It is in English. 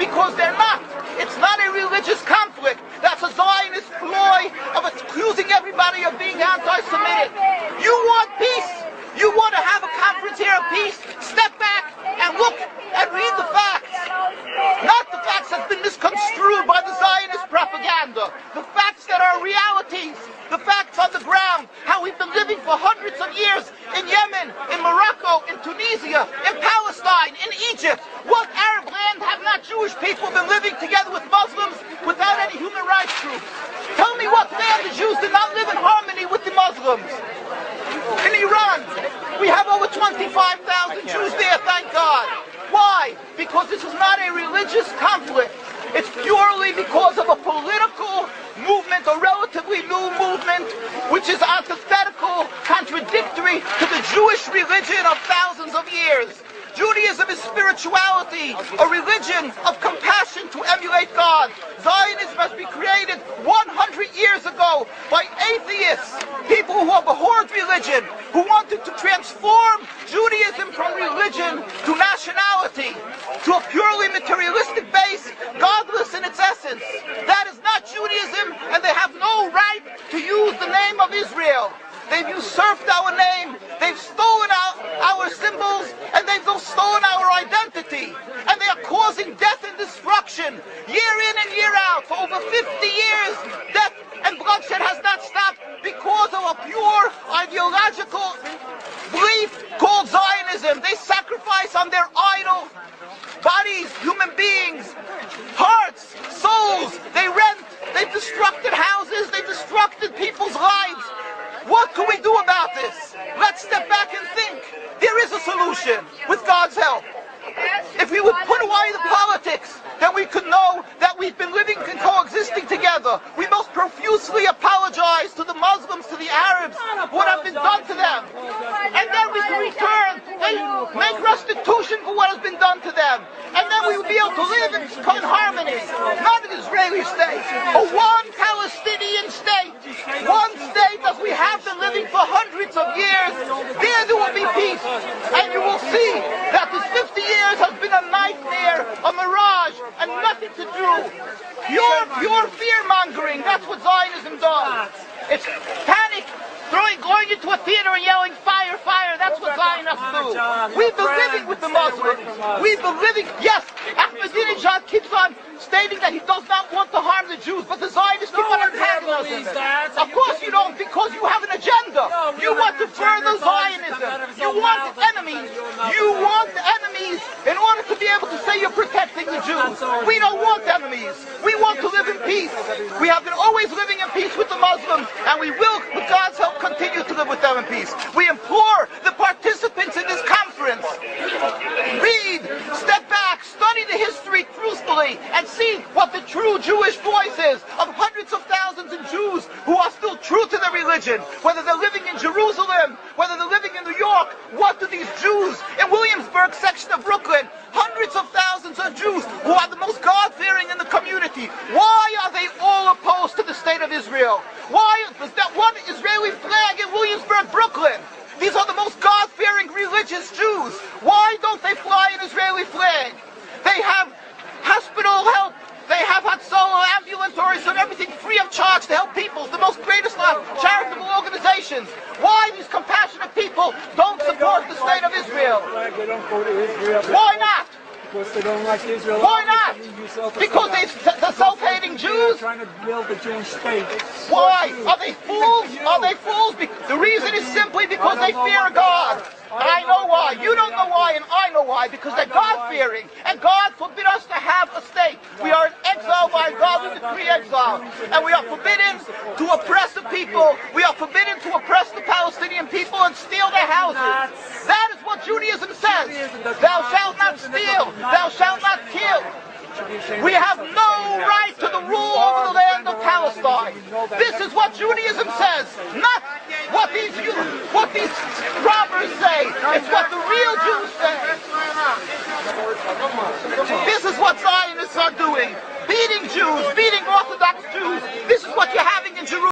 because they're not. It's not a religious conflict. That's a Zionist ploy of accusing everybody of being anti-Semitic. You want peace? You want to have a conference here of peace? Step back and look and read the facts. Not the facts that's been misconstrued by the Zionist propaganda. The facts that are realities. The facts on the ground. How we've been living for hundreds of years in Yemen, in Morocco, in Tunisia, in Palestine, in Egypt. What Arab land have not Jewish people been living together with Muslims without any human rights groups? Tell me what land the Jews did not live in harmony with the Muslims. In Iran, we have over 25,000 Jews there, thank God. Why? Because this is not a religious conflict. It's purely because of a political movement, a relatively new movement, which is antithetical, contradictory to the Jewish religion of thousands of years. Judaism is spirituality, a religion of compassion to emulate God. Zionism must be created 100 years ago by atheists, people who abhorred religion, who wanted to transform Judaism from religion to nationality, to a purely materialistic base, godless in its essence. That is not Judaism, and they have no right to use the name of Israel. They've usurped our name, they've stolen our symbols, and they've stolen our identity. And they are causing death and destruction, year in and year out. For over 50 years, death and bloodshed has not stopped because of a pure ideological belief called Zionism. They sacrifice on their idol bodies, human beings, hearts, souls. They rent, they've destructed houses, they've destructed people's lives. What can we do about this? Let's step back and think. There is a solution with God's help. If we would put away the politics, then we could know that we've been living and coexisting together. We most profusely apologize to the Muslims, to the Arabs, what has been done to them. And then we can return and make restitution for what has been done to them. And then we will be able to live in harmony. Not an Israeli state, a one Palestinian state. One state as we have been living for hundreds of years. There will be peace. And you will see that this 50 years has been a nightmare, a mirage, and nothing to do. Pure fear-mongering. That's what Zionism does. It's panic, going into a theater and yelling, fire, fire. That's what Zionists do. We've been living with the Muslims. We've been living, yes, Ahmadinejad keeps on stating that he does not want to harm the Jews, but the Zionists keep on antagonizing him. Of course you don't, because you have an agenda. You want to further Zionism. You want enemies. You want enemies in order to be able to say you're protecting the Jews. We don't want enemies. We want to live in peace. We have been always living in peace with the Muslims, and we will, with God's help, continue to live with them in peace. We implore the participants in this conference, read, step back, study the history truthfully, and see what the true Jewish voice is of hundreds of thousands of Jews who are still true to their religion, whether they're living in Jerusalem, whether they're living in New York. What do these Jews in Williamsburg section of Brooklyn, hundreds of thousands of Jews who are the most God-fearing in the community, why are they all opposed to the state of Israel? Why is that one Israeli flag in Williamsburg, Brooklyn? These are the most God-fearing religious Jews. Why don't they fly an Israeli flag? They have hospital help. They have Hatzolah, ambulatories, and everything free of charge to help people. The most greatest charitable organizations. Why these compassionate people don't support the state of Israel? They don't go to Israel. Why not? Because they don't like Israel. Why not? Because the self-hating Jews? They're trying to build a Jewish state. Why? Are they fools? Are they fools? The reason is simply because they fear God. And I know why. You don't know why, and I know why. Because they're God-fearing. And God forbid us to have a state. We are in exile by God with decree exile. And we are forbidden to oppress the people. We are forbidden to oppress the Palestinian people and steal their houses. That is what Judaism says. Thou shalt not steal. Thou shalt not kill. We have no right to the rule over the land of Palestine. This is what Judaism says, not what these robbers say. It's what the real Jews say. This is what Zionists are doing. Beating Jews, beating Orthodox Jews. This is what you're having in Jerusalem.